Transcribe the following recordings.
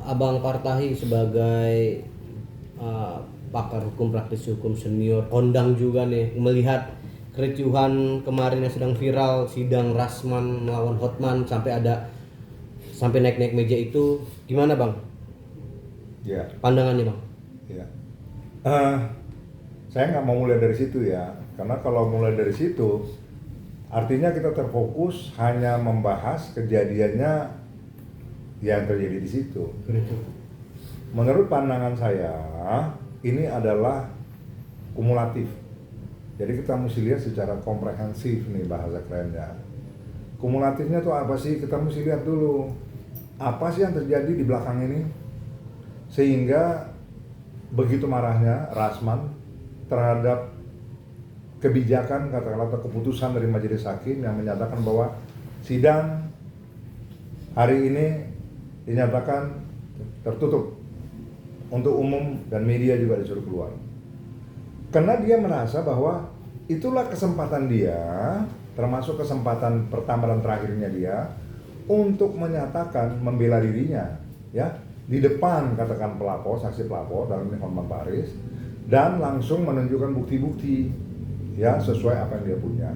Abang Partahi sebagai uh, pakar hukum, praktis hukum senior, kondang juga nih, melihat kericuhan kemarin yang sedang viral sidang Rasman melawan Hotman sampai naik-naik meja itu, gimana bang? Ya, Pandangannya bang? ya. Eh, saya nggak mau mulai dari situ ya, karena kalau mulai dari situ, artinya kita terfokus hanya membahas kejadiannya yang terjadi di situ. Menurut pandangan saya, ini adalah kumulatif. Jadi kita mesti lihat secara komprehensif nih bahasa kerennya. Kumulatifnya tuh apa sih? Kita mesti lihat dulu apa sih yang terjadi di belakang ini sehingga begitu marahnya Rasman terhadap kebijakan katakanlah atau keputusan dari majelis hakim yang menyatakan bahwa sidang hari ini dinyatakan tertutup untuk umum dan media juga disuruh keluar. Karena dia merasa bahwa itulah kesempatan dia, termasuk kesempatan pertama dan terakhirnya dia untuk menyatakan membela dirinya, ya, di depan katakan pelapor, saksi pelapor dalam ini Hotman Paris, dan langsung menunjukkan bukti-bukti, ya, sesuai apa yang dia punya.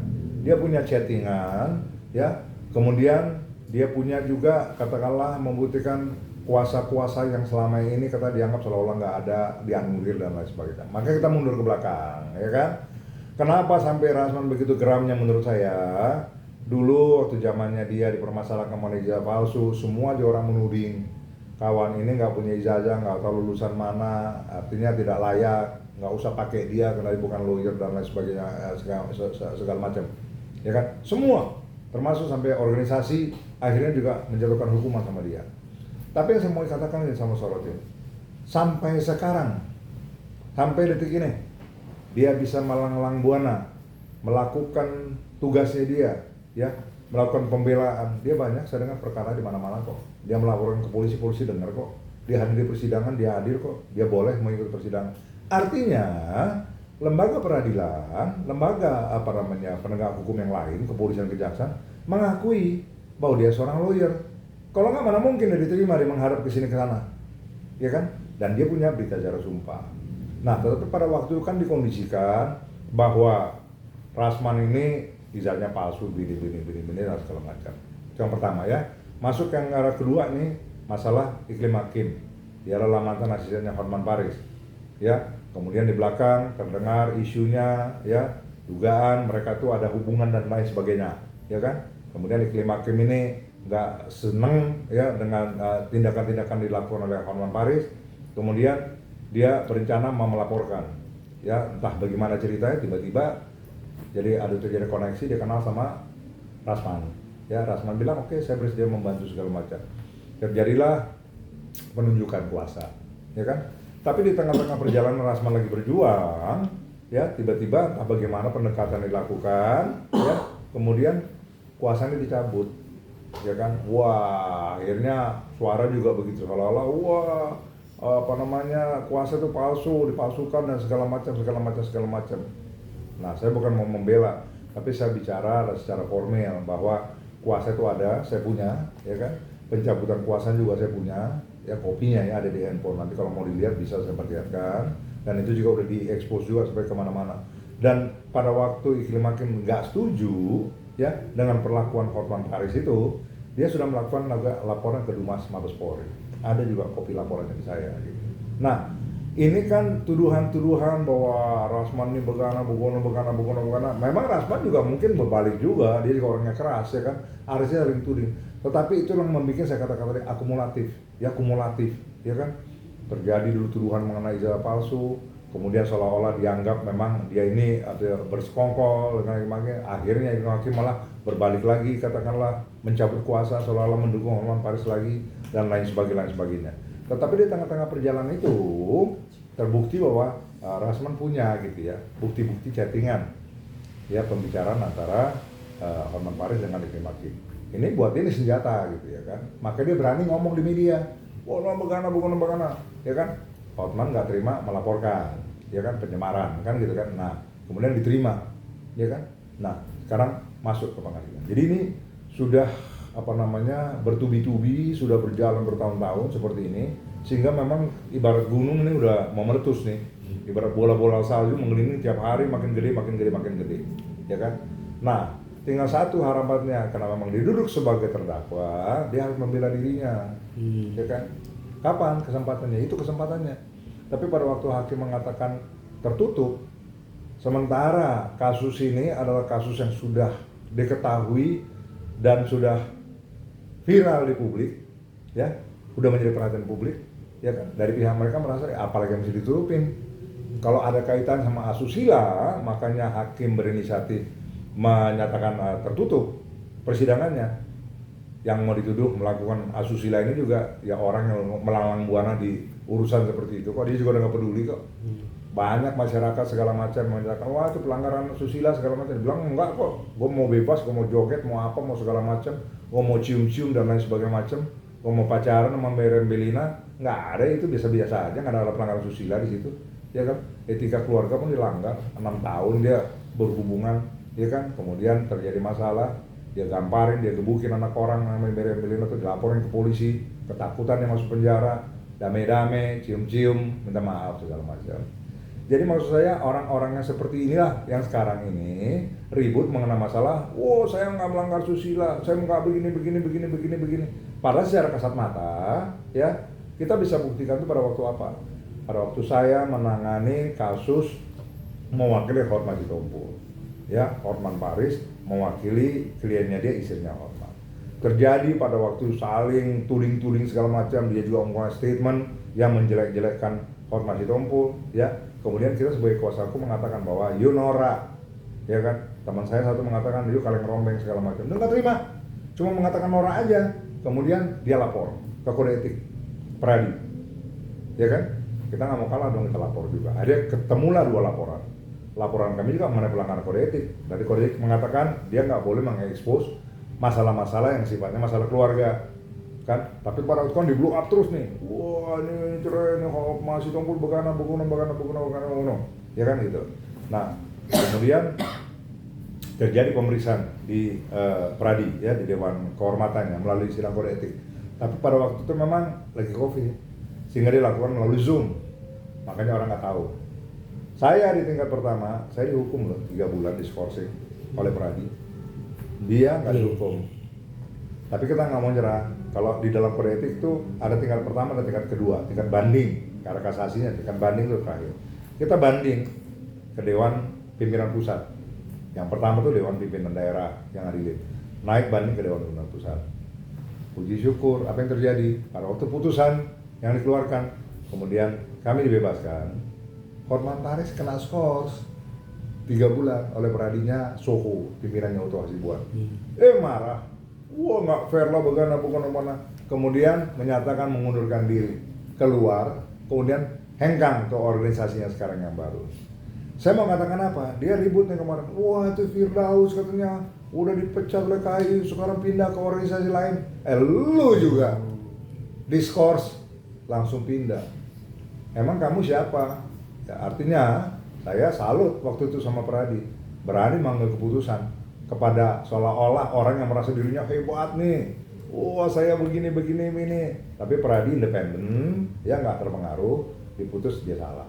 Dia punya chattingan, ya, kemudian dia punya juga katakanlah membuktikan kuasa-kuasa yang selama ini kata dianggap seolah-olah nggak ada, dianulir dan lain sebagainya. Maka kita mundur ke belakang, ya kan? Kenapa sampai Rasman begitu geramnya menurut saya? Dulu waktu zamannya dia dipermasalahkan mengenai ijazah palsu, semua aja orang menuding kawan ini nggak punya ijazah, nggak tahu lulusan mana, artinya tidak layak, nggak usah pakai dia karena dia bukan lawyer dan lain sebagainya, segala macam, ya kan? Semua, termasuk sampai organisasi akhirnya juga menjatuhkan hukuman sama dia. Tapi yang saya mau katakan ini sama sorotin, sampai sekarang, sampai detik ini, dia bisa melanglang buana, melakukan tugasnya dia, ya, melakukan pembelaan. Dia banyak, saya dengar perkara di mana-mana kok. Dia melaporkan ke polisi, polisi dengar kok. Dia hadir di persidangan, dia hadir kok. Dia boleh mengikuti persidangan. Artinya, lembaga peradilan, lembaga penegak hukum yang lain, kepolisian, kejaksaan, mengakui bahwa dia seorang lawyer. Kalau nggak, mana mungkin dia diterima, dia menghadap ke sini ke sana, ya kan? Dan dia punya berita acara sumpah. Nah, tetapi pada waktu itu kan dikondisikan bahwa Rasman ini ijazahnya palsu, bini dan segala macam. Itu yang pertama ya. Masuk yang arah kedua nih, masalah iklim hakim. Dia adalah mantan asistennya Hotman Paris, ya. Kemudian di belakang terdengar isunya, ya, dugaan mereka tuh ada hubungan dan lain sebagainya, ya kan? Kemudian iklim hakim ini nggak seneng ya dengan tindakan-tindakan dilakukan oleh Hotman Paris. Kemudian dia berencana mau melaporkan, ya, entah bagaimana ceritanya, tiba-tiba jadi ada terjadi koneksi, dia kenal sama Rasman, ya. Rasman bilang oke, saya bersedia membantu segala macam. Terjadilah penunjukan kuasa, ya kan. Tapi di tengah-tengah perjalanan Rasman lagi berjuang, ya, tiba-tiba entah bagaimana pendekatan dilakukan, ya, kemudian kuasanya dicabut, ya kan. Wah, akhirnya suara juga begitu seolah-olah wah, kuasa itu palsu, dipalsukan dan segala macam. Nah, saya bukan mau membela, tapi saya bicara secara formal bahwa kuasa itu ada, saya punya, ya kan. Pencabutan kuasa juga saya punya, ya, kopinya ya ada di handphone. Nanti kalau mau dilihat bisa saya perlihatkan. Dan itu juga udah diekspos juga sampai kemana-mana. Dan pada waktu iklim hakim nggak setuju, ya, dengan perlakuan Hotman Paris itu, dia sudah melakukan laporan ke Dumas Mabes Polri. Ada juga kopi laporannya di saya. Gitu. Nah, ini kan tuduhan-tuduhan bahwa Rasman ini begana. Memang Rasman juga mungkin berbalik juga, dia juga orangnya keras, ya kan. Harusnya saling tuding. Tetapi itu yang membuat saya kata-kata kumulatif, ya kan. Terjadi dulu tuduhan mengenai ijazah palsu, kemudian seolah-olah dianggap memang dia ini ada bersekongkol dengan akhirnya hakim malah berbalik lagi, katakanlah mencabut kuasa, seolah-olah mendukung Hotman Paris lagi dan lain sebagainya. Tetapi di tengah-tengah perjalanan itu terbukti bahwa Rasman punya gitu ya bukti-bukti chattingan, ya, pembicaraan antara Hotman Paris dengan iklim hakim. Ini buat ini senjata gitu ya kan. Maka dia berani ngomong di media, wah, begana, ya kan. Hotman nggak terima, melaporkan, ya kan, pencemaran kan gitu kan. Nah, kemudian diterima, ya kan. Nah, sekarang masuk ke pengadilan. Jadi ini sudah bertubi-tubi, sudah berjalan bertahun-tahun seperti ini, sehingga memang ibarat gunung ini udah mau meletus nih, ibarat bola-bola salju mengelilingi tiap hari, makin gede, ya kan? Nah, tinggal satu harapannya, karena memang dia duduk sebagai terdakwa, dia harus membela dirinya, ya kan? Kapan kesempatannya? Itu kesempatannya. Tapi pada waktu hakim mengatakan tertutup, sementara kasus ini adalah kasus yang sudah diketahui dan sudah viral di publik, ya, udah menjadi perhatian publik, ya kan? Dari pihak mereka merasa apalagi yang mesti ditutupin. Kalau ada kaitan sama asusila, makanya hakim berinisiatif menyatakan tertutup persidangannya. Yang mau dituduh melakukan asusila ini juga ya orang yang melalang buana di urusan seperti itu. Kok dia juga udah nggak peduli kok. Banyak masyarakat segala macam menyatakan wah itu pelanggaran asusila segala macam. Bilang enggak kok, gue mau bebas, gue mau joget, mau apa, mau segala macam, gue mau cium-cium dan lain sebagainya macam, gue mau pacaran sama Belina, nggak ada, itu biasa-biasa aja, nggak ada pelanggaran asusila di situ, ya kan? Etika keluarga pun dilanggar, 6 tahun dia berhubungan, ya kan? Kemudian terjadi masalah, dia gamparin, dia gebukin anak orang namanya Belina tuh, dilaporin ke polisi, ketakutan dia masuk penjara, damai-damai, cium-cium, minta maaf segala macam. Jadi maksud saya orang-orang yang seperti inilah yang sekarang ini ribut mengenai masalah, wow saya nggak melanggar susila, saya nggak begini. Padahal secara kasat mata, ya kita bisa buktikan itu pada waktu apa? Pada waktu saya menangani kasus mewakili Hotman Sitompul, ya Hotman Paris mewakili kliennya dia, istrinya Hotman. Terjadi pada waktu saling tuling-tuling segala macam, dia juga mengeluarkan statement yang menjelek-jelekkan Hotman Sitompul, ya. Kemudian kita sebagai kuasa hukum mengatakan bahwa you norak, ya kan? Teman saya satu mengatakan you kaleng rombeng segala macam. Dia nggak terima, cuma mengatakan norak aja. Kemudian dia lapor ke kode etik Pradi, ya kan? Kita nggak mau kalah dong, kita lapor juga. Akhirnya ketemulah 2 laporan. Laporan kami juga mengenai pelanggaran kode etik. Dari kode etik mengatakan dia nggak boleh mengekspos masalah-masalah yang sifatnya masalah keluarga, kan? Tapi pada waktu kan di blow up terus nih, wah ini cerai, ini masih Sitompul begana, ya kan gitu. Nah kemudian terjadi pemeriksaan di Pradi, ya di Dewan Kehormatannya melalui sidang kode etik. Tapi pada waktu itu memang lagi COVID, sehingga dilakukan melalui Zoom, makanya orang nggak tahu. Saya di tingkat pertama, saya dihukum loh 3 bulan diskorsing oleh Pradi, dia nggak dihukum. Tapi kita nggak mau nyerah. Kalau di dalam kode etik itu ada tingkat pertama dan tingkat kedua, tingkat banding, karena kasasinya tingkat banding itu terakhir. Kita banding ke Dewan Pimpinan Pusat. Yang pertama itu Dewan Pimpinan Daerah yang adilin. Naik banding ke Dewan Pimpinan Pusat. Puji syukur, apa yang terjadi? Pada waktu putusan yang dikeluarkan, kemudian kami dibebaskan. Hotman Paris kena skors 3 bulan oleh Pradinya Soho, pimpinannya Uto Hasibuan. Marah. Wah nggak fair lah, bagaimana. Kemudian menyatakan mengundurkan diri, keluar, kemudian hengkang ke organisasinya sekarang yang baru. Saya mau katakan apa? Dia ribut nih kemarin, wah itu Firdaus katanya udah dipecat oleh KAI, sekarang pindah ke organisasi lain. Lu juga diskors, langsung pindah. Emang kamu siapa? Ya, artinya saya salut waktu itu sama Pradi, berani mengambil keputusan kepada seolah-olah orang yang merasa dirinya hebat nih, wah saya begini. Tapi Pradi independen, ya nggak terpengaruh, diputus dia salah,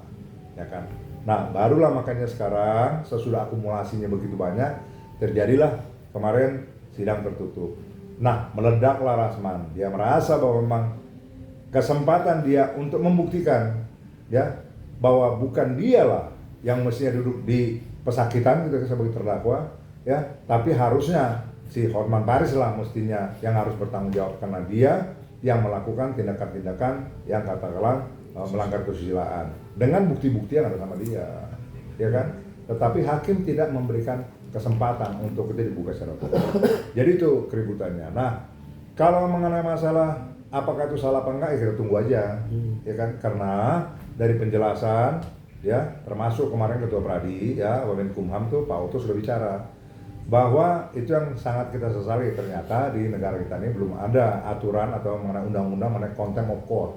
ya kan. Nah barulah makanya sekarang sesudah akumulasinya begitu banyak, terjadilah kemarin sidang tertutup. Nah meledaklah Rasman, dia merasa bahwa memang kesempatan dia untuk membuktikan, ya bahwa bukan dialah yang mestinya duduk di pesakitan gitu sebagai terdakwa, ya, tapi harusnya si Hotman Paris lah mestinya yang harus bertanggung jawab, karena dia yang melakukan tindakan-tindakan yang katakanlah melanggar kesusilaan dengan bukti-bukti yang ada sama dia, ya kan? Tetapi hakim tidak memberikan kesempatan untuk itu dibuka secara terbuka. Jadi itu keributannya. Nah, kalau mengenai masalah apakah itu salah apa enggak, ya kita tunggu aja, ya kan? Karena dari penjelasan, ya, termasuk kemarin Ketua Pradi, ya, Wamenkumham tuh Pak Oto sudah bicara bahwa itu yang sangat kita sesali, ternyata di negara kita ini belum ada aturan atau mengenai undang-undang mengenai contempt of court,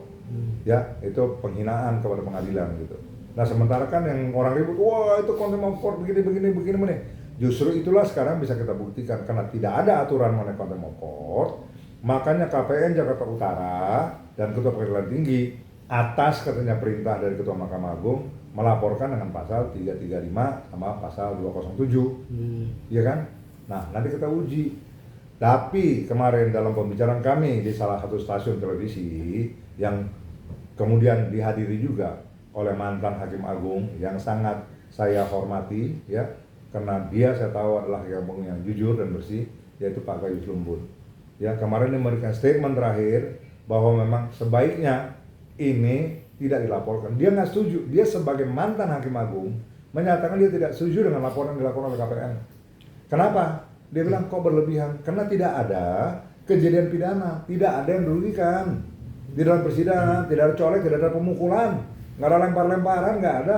ya, itu penghinaan kepada pengadilan gitu. Nah sementara kan yang orang ribut, wah itu contempt of court begini. Justru itulah sekarang bisa kita buktikan karena tidak ada aturan mengenai contempt of court, makanya KPN Jakarta Utara dan Ketua Pengadilan Tinggi atas katanya perintah dari Ketua Mahkamah Agung melaporkan dengan pasal 335 sama pasal 207. Iya kan? Nah, nanti kita uji. Tapi kemarin dalam pembicaraan kami di salah satu stasiun televisi yang kemudian dihadiri juga oleh mantan Hakim Agung yang sangat saya hormati ya, karena dia saya tahu adalah Hakim Agung yang jujur dan bersih, yaitu Pak Gayus Lumbun. Ya, kemarin dia memberikan statement terakhir bahwa memang sebaiknya ini tidak dilaporkan. Dia nggak setuju. Dia sebagai mantan Hakim Agung menyatakan dia tidak setuju dengan laporan yang dilakukan oleh KPN. Kenapa? Dia bilang kok berlebihan. Karena tidak ada kejadian pidana, tidak ada yang dirugikan di dalam persidangan, tidak ada colek, tidak ada pemukulan, nggak ada lempar-lemparan, nggak ada.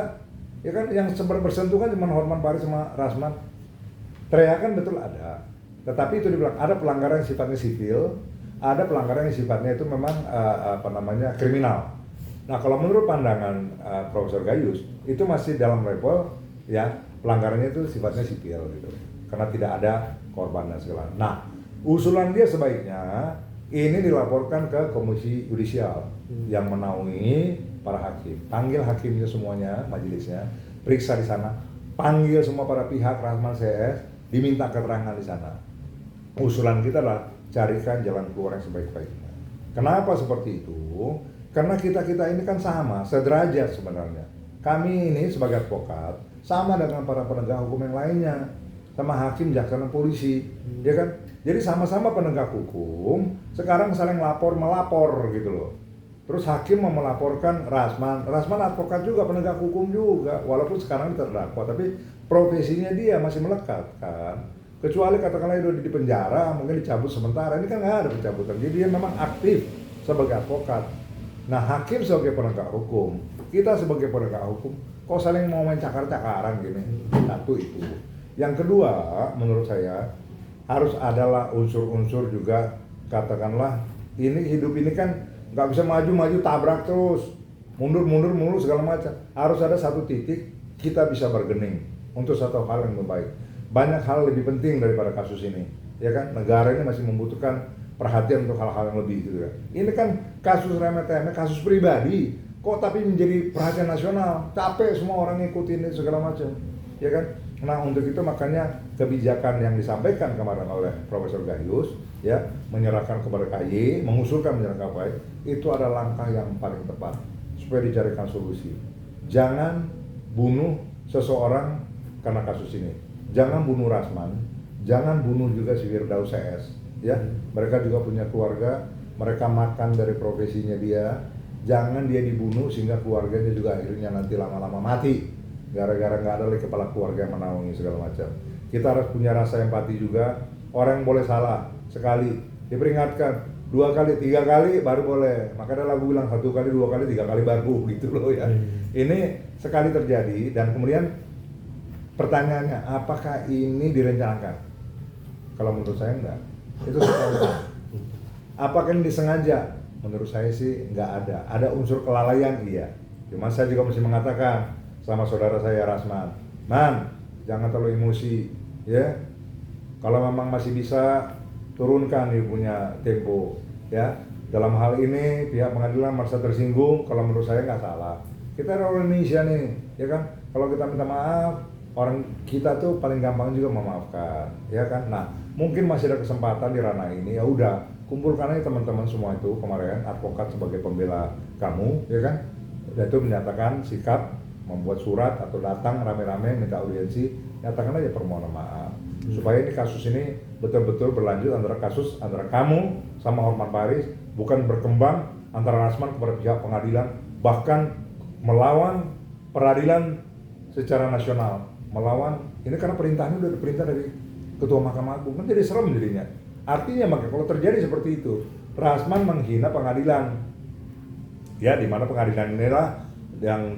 Ya kan, yang bersentuhan cuma Hotman Paris sama Rasman. Teriakan betul ada. Tetapi itu dibilang ada pelanggaran yang sifatnya sipil, ada pelanggaran yang sifatnya itu memang kriminal. Nah, kalau menurut pandangan Profesor Gayus itu masih dalam level ya pelanggarannya itu sifatnya sipil gitu, karena tidak ada korban dan segala. Nah, usulan dia sebaiknya ini dilaporkan ke Komisi Yudisial yang menaungi para hakim, panggil hakimnya semuanya, majelisnya, periksa di sana, panggil semua para pihak Rasman CS, diminta keterangan di sana. Usulan kita adalah carikan jalan keluar yang sebaik-baiknya. Kenapa seperti itu? Karena kita ini kan sama, sederajat sebenarnya. Kami ini sebagai advokat sama dengan para penegak hukum yang lainnya, sama hakim, jaksa, dan polisi, ya kan? Jadi sama-sama penegak hukum, sekarang saling melapor gitu loh. Terus hakim mau melaporkan Rasman advokat juga, penegak hukum juga, walaupun sekarang terdakwa, tapi profesinya dia masih melekat kan. Kecuali katakanlah dia di penjara, mungkin dicabut sementara, ini kan nggak ada pencabutan, jadi dia memang aktif sebagai advokat. Nah, hakim sebagai penegak hukum, kita sebagai penegak hukum, kok saling mau main cakar-cakaran gini? Satu itu. Yang kedua, menurut saya harus adalah unsur-unsur juga, katakanlah ini hidup ini kan nggak bisa maju-maju tabrak terus, mundur segala macam. Harus ada satu titik kita bisa bergening untuk satu hal yang lebih baik. Banyak hal lebih penting daripada kasus ini, ya kan? Negara ini masih membutuhkan perhatian untuk hal-hal yang lebih gitu kan. Ini kan kasus remeh-temeh, kasus pribadi, kok tapi menjadi perhatian nasional. Capek semua orang ngikutin ini segala macam, ya kan? Nah, untuk itu makanya kebijakan yang disampaikan kemarin oleh Profesor Gayus ya, menyerahkan kepada KY, mengusulkan menyerahkan KY, itu adalah langkah yang paling tepat supaya dicarikan solusi. Jangan bunuh seseorang karena kasus ini. Jangan bunuh Rasman, jangan bunuh juga si Firdaus CS. Ya, mereka juga punya keluarga, mereka makan dari profesinya dia. Jangan dia dibunuh sehingga keluarganya juga akhirnya nanti lama-lama mati gara-gara nggak ada lagi kepala keluarga yang menaungi segala macam. Kita harus punya rasa empati juga. Orang boleh salah sekali, diperingatkan 2 kali, 3 kali baru boleh. Makanya lagu bilang 1 kali, 2 kali, 3 kali baru gitu loh ya. Ini sekali terjadi dan kemudian pertanyaannya, apakah ini direncanakan? Kalau menurut saya enggak. Itu spontan. Apakah ini disengaja? Menurut saya sih nggak ada. Ada unsur kelalaian, iya. Cuma saya juga mesti mengatakan sama saudara saya Rasman, Man, jangan terlalu emosi, ya. Kalau memang masih bisa turunkan nih punya tempo, ya. Dalam hal ini pihak pengadilan merasa tersinggung. Kalau menurut saya nggak salah. Kita orang Indonesia nih, ya kan. Kalau kita minta maaf, orang kita tuh paling gampang juga memaafkan, ya kan. Nah, mungkin masih ada kesempatan di ranah ini, ya udah kumpulkan aja teman-teman semua itu kemarin, advokat sebagai pembela kamu, ya kan. Dan itu menyatakan sikap, membuat surat atau datang rame-rame minta audiensi, nyatakan aja permohonan maaf. Supaya ini kasus ini betul-betul berlanjut antara kamu sama Hotman Paris, bukan berkembang antara Rasman kepada pihak pengadilan, bahkan melawan peradilan secara nasional, melawan ini karena perintahnya udah perintah dari Ketua Mahkamah Agung, kan jadi serem jadinya. Artinya maka kalau terjadi seperti itu, Rasman menghina pengadilan, ya di mana pengadilan inilah yang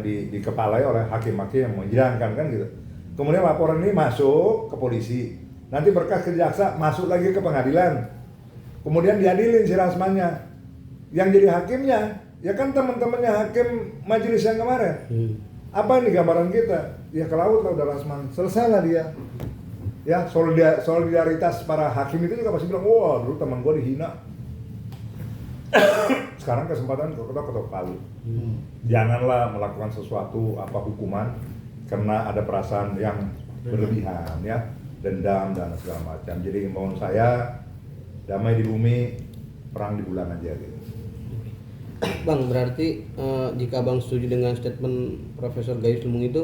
dikepalai oleh hakim-hakim yang menjalankan kan gitu. Kemudian laporan ini masuk ke polisi, nanti berkas ke jaksa masuk lagi ke pengadilan, kemudian diadilin si Rasmannya, yang jadi hakimnya ya kan teman-temannya hakim majelis yang kemarin. Apa ini gambaran kita? ya ke laut lah udah Rasman, selesai lah dia. Ya solidaritas para hakim itu juga pasti bilang, wah dulu teman gue dihina. Sekarang kesempatan ketok palu. Janganlah melakukan sesuatu hukuman karena ada perasaan yang berlebihan ya, dendam dan segala macam. Jadi himbauan saya, damai di bumi, perang di bulan aja gitu. Bang, berarti jika Bang setuju dengan statement Profesor Gayus Lumbung itu,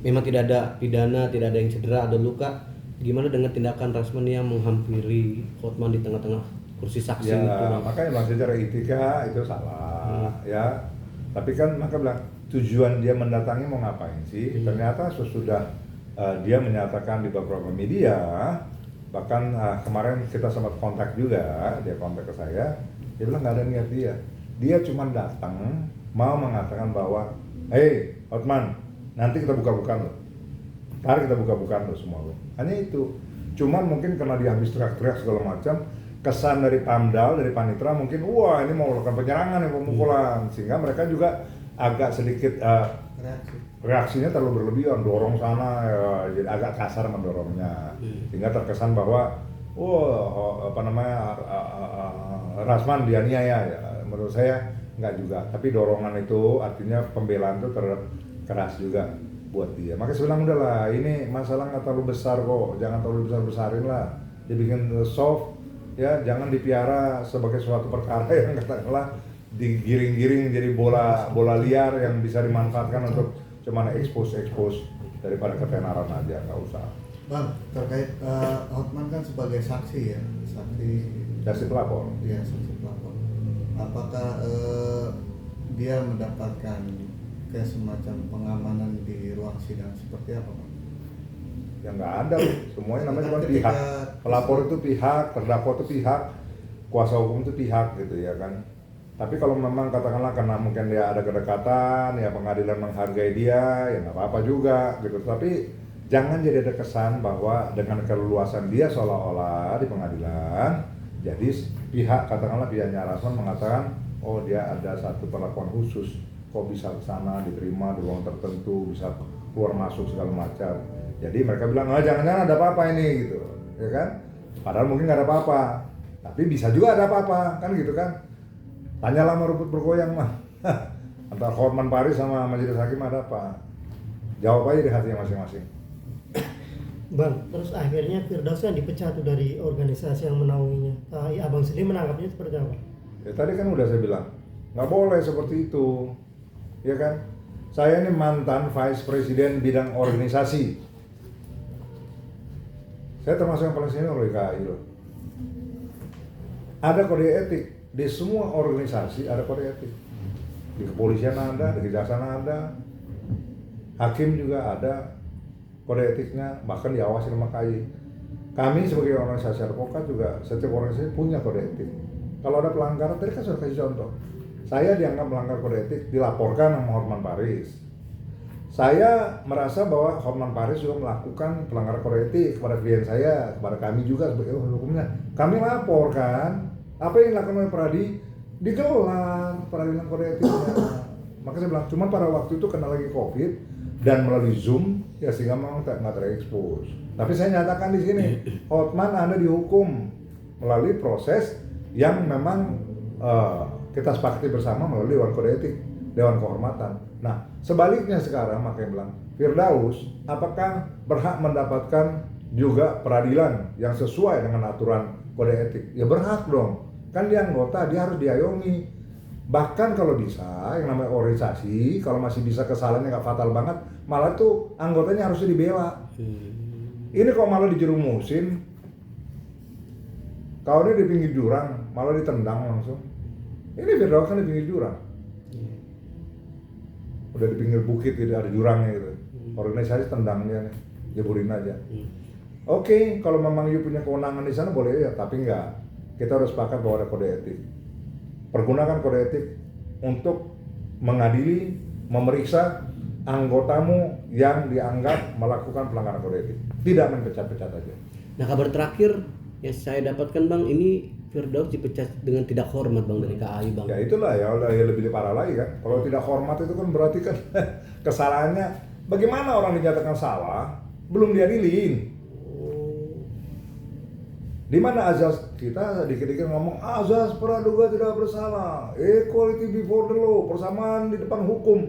memang tidak ada pidana, tidak ada yang cedera, ada luka. Gimana dengan tindakan Rasman yang menghampiri Hotman di tengah-tengah kursi saksi ya, itu? Bang? Makanya masih secara etika itu salah ya. Tapi kan maka bilang tujuan dia mendatangi mau ngapain sih? Ternyata sesudah dia menyatakan di beberapa media, bahkan kemarin kita sempat kontak juga, dia kontak ke saya, dia bilang nggak ada niat dia cuma datang mau mengatakan bahwa, hey Hotman, nanti kita buka-bukaan lo, ntar kita buka-bukaan lo semua lo. Hanya itu. Cuman mungkin karena dia habis teriak-teriak segala macam, kesan dari Pamdal, dari Panitra mungkin, wah ini mau melakukan penyerangan, pemukulan, sehingga mereka juga agak sedikit reaksinya terlalu berlebihan, dorong sana, jadi agak kasar mendorongnya, sehingga terkesan bahwa, Rasman dianiaya ya. Menurut saya enggak juga, tapi dorongan itu artinya pembelaan itu terhadap keras juga buat dia. Makanya saya bilang udahlah, ini masalah nggak terlalu besar kok, jangan terlalu besar-besarin lah, dibikin soft ya, jangan dipiara sebagai suatu perkara yang katakanlah digiring-giring jadi bola liar yang bisa dimanfaatkan untuk cuman expose daripada ketenaran aja, nggak usah. Bang, terkait Hotman kan sebagai saksi ya, saksi pelapor. Iya, saksi pelapor. Apakah dia mendapatkan kayak semacam pengamanan di ruang sidang seperti apa, Bang? Ya nggak ada, semuanya namanya cuma pihak. Pelapor itu pihak, terdakwa itu pihak, kuasa hukum itu pihak gitu ya kan. Tapi kalau memang katakanlah karena mungkin dia ada kedekatan, ya pengadilan menghargai dia, ya nggak apa-apa juga gitu. Tapi jangan jadi ada kesan bahwa dengan keleluasan dia seolah-olah di pengadilan, jadi pihak katakanlah pihaknya Rasman mengatakan, oh dia ada satu perlakuan khusus, kok bisa ke sana diterima di ruang tertentu, bisa keluar masuk segala macam. Jadi mereka bilang, jangan-jangan ada apa-apa ini gitu, ya kan? Padahal mungkin nggak ada apa-apa, tapi bisa juga ada apa-apa, kan gitu kan? Tanyalah sama rumput bergoyang mah, antara Hotman Paris sama Majelis Hakim ada apa? Jawab aja di hatinya masing-masing. Bang, terus akhirnya Firdaus kan dipecat tuh dari organisasi yang menaunginya. Abang sendiri menangkapnya seperti apa? Ya tadi kan udah saya bilang, nggak boleh seperti itu, ya kan? Saya ini mantan Vice Presiden bidang organisasi. Saya termasuk yang paling senior di KAI loh. Ada kode etik di semua organisasi, ada kode etik. Di kepolisian ada, di kejaksaan ada, hakim juga ada kode etiknya, bahkan diawasi sama KAI. Kami sebagai organisasi advokat juga, setiap organisasi punya kode etik. Kalau ada pelanggaran, tadi kan sudah kasih contoh. Saya dianggap melanggar kode etik, dilaporkan sama Hotman Paris. Saya merasa bahwa Hotman Paris juga melakukan pelanggaran kode etik kepada klien saya, kepada kami juga sebagai hukumnya. Kami laporkan, apa yang dilakukan oleh Pradi, digelar peradilan kode etiknya. Maka saya bilang, cuma pada waktu itu kena lagi COVID, dan melalui Zoom, ya sehingga memang nggak terekspos. Tapi saya nyatakan di sini, Hotman Anda dihukum melalui proses yang memang kita sepakati bersama melalui Dewan Kode Etik, Dewan Kehormatan. Nah, sebaliknya sekarang makanya bilang, Firdaus, apakah berhak mendapatkan juga peradilan yang sesuai dengan aturan kode etik? Ya berhak dong, kan dia anggota, dia harus diayomi. Bahkan kalau bisa, yang namanya organisasi, kalau masih bisa kesalahannya nggak fatal banget, malah tuh anggotanya harusnya dibela. Ini kok malah dijerumusin, kau ini di pinggir jurang, malah ditendang langsung. Ini Firdaus kan di pinggir jurang, udah di pinggir bukit, tidak ada jurangnya gitu. Organisasi tendangnya nih, jeburin aja. Oke, kalau memang you punya kewenangan di sana boleh ya, tapi enggak. Kita harus sepakat bahwa ada kode etik. Pergunakan kode etik untuk mengadili, memeriksa anggotamu yang dianggap melakukan pelanggaran kode etik. Tidak menpecat-pecat aja. Nah, kabar terakhir yang saya dapatkan Bang, ini Firdaus dipecat dengan tidak hormat Bang dari KAI Bang. Ya itulah ya, udah ya lebih parah lagi kan. Kalau tidak hormat itu kan berarti kan kesalahannya Bagaimana orang dinyatakan salah belum diadilin? Di mana azas kita dikit-dikit ngomong azas praduga tidak bersalah, equality before the law, persamaan di depan hukum.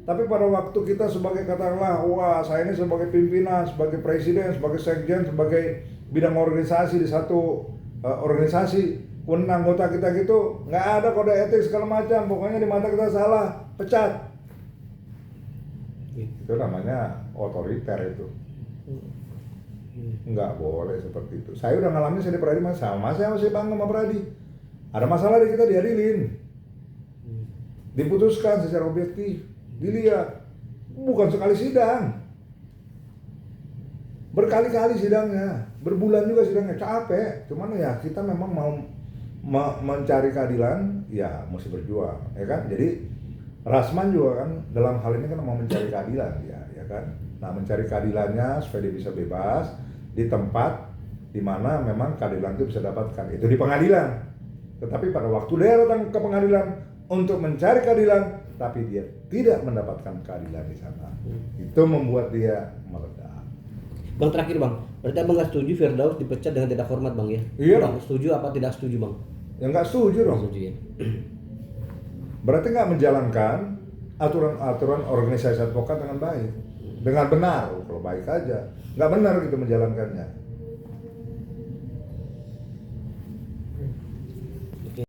Tapi pada waktu kita sebagai katakanlah, wah saya ini sebagai pimpinan, sebagai presiden, sebagai sekjen, sebagai bidang organisasi di satu organisasi, pun anggota kita gitu nggak ada kode etik segala macam, pokoknya di mata kita salah, pecat. Itu namanya otoriter itu. Nggak boleh seperti itu. Saya udah ngalamin, saya di Pradi sama saya masih bangga sama Pradi. Ada masalah di kita diadilin, diputuskan secara objektif, dilihat. Bukan sekali sidang, berkali-kali sidangnya, berbulan juga sidangnya, capek. Cuman ya kita memang mau mencari keadilan, ya mesti berjuang, ya kan. Jadi Rasman juga kan dalam hal ini kan mau mencari keadilan, ya kan. Nah, mencari keadilannya supaya dia bisa bebas di tempat di mana memang keadilan itu bisa dapatkan, itu di pengadilan. Tetapi pada waktu dia datang ke pengadilan untuk mencari keadilan, tapi dia tidak mendapatkan keadilan di sana, itu membuat dia meledak. Bang, terakhir bang, berarti abang nggak setuju Firdaus dipecat dengan tidak hormat bang ya? Iya. Bang, setuju apa tidak setuju bang? Ya nggak setuju dong. Setuju ya. Berarti nggak menjalankan aturan-aturan organisasi advokat dengan baik, dengan benar. Kalau baik aja, nggak benar gitu menjalankannya.